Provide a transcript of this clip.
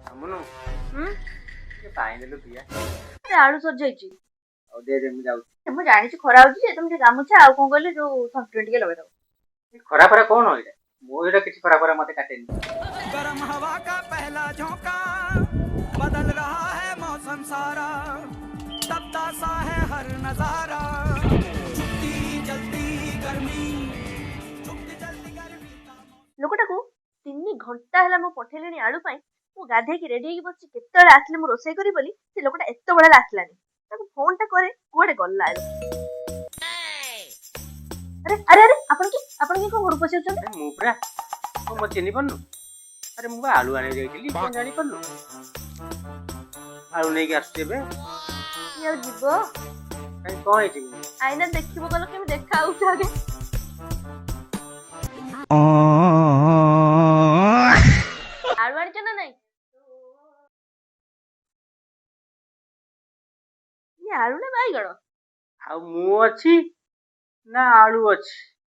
ଆମନୁ ହୁଁ ଟିକେ ପାଣି ଦେଲୁ ପିଆ। ଆରେ ଆଳୁ ସରିଯାଇଛି। ଆଉ ଦେ ମୁଁ ଯାଉଛି। ମୁଁ ଜାଣିଛି ଖରା ହଉଛି ଯେ ତମେ ଟିକେ ଗାମୁଛା ଆଉ କଣ କହିଲେ ଯୋଉ ସନସ୍କ୍ରିନ୍ ଟିକେ ଲଗେଇଦବ। ଖରା ଫରା କଣ ଏଇଟା? ମୁଁ ଏଇଟା କିଛି ଖରା ଫରା ମତେ କାଟେନି। गरम हवा का पहला झोंका बदल रहा है मौसम सारा तपता सा है हर नजारा छुपती जलती गर्मी छुपती जलती गर्मी का ଲୋକଟାକୁ 3 ଘଣ୍ଟା ହେଲା ମୁଁ ପଠେଇଲିଣି ଆଳୁ ପାଇଁ। ମୁଁ ଗାଧେଇକି ରେଡି ହେଇକି ବସିଛି କେତେବେଳେ ଆସିଲେ ମୁଁ ରୋଷେଇ କରିବି ବୋଲି ସେ ଲୋକଟା ଏତେବେଳେ ଆସିଲାନି। ତାକୁ ଫୋନ୍ ଟା କରେ କୁଆଡେ ଗଲା ଆଳୁ। ଆରେ ଆରେ ଆରେ ଆପଣ କି କଣ ଘରକୁ ପଚାରୁଛନ୍ତି? ମୁଁ ପୁରା ମୋ ଚିହ୍ନି ପାରୁନୁ? ଆରେ ମୁଁ ବା ଆଳୁ ଆଣିବାକୁ ଯାଇଥିଲି କଣ ଜାଣିପାରୁନୁ? ଆଳୁ ନେଇକି ଆସୁଛି ଏବେ। କିଏ ଆଉ ଯିବ? କାଇଁ କଣ ହେଇଛି? ଆଇନା ଦେଖିବ ଗଲ କେମିତି ଦେଖା ହଉଛି ଆଗେ। ଆଳୁ ଆଣିଛ ନା ନାଇଁ? ଇଏ ଆଳୁ ନା ବାଇଗଣ? ଆଉ ମୁଁ ଅଛି ନା ଆଳୁ ଅଛି?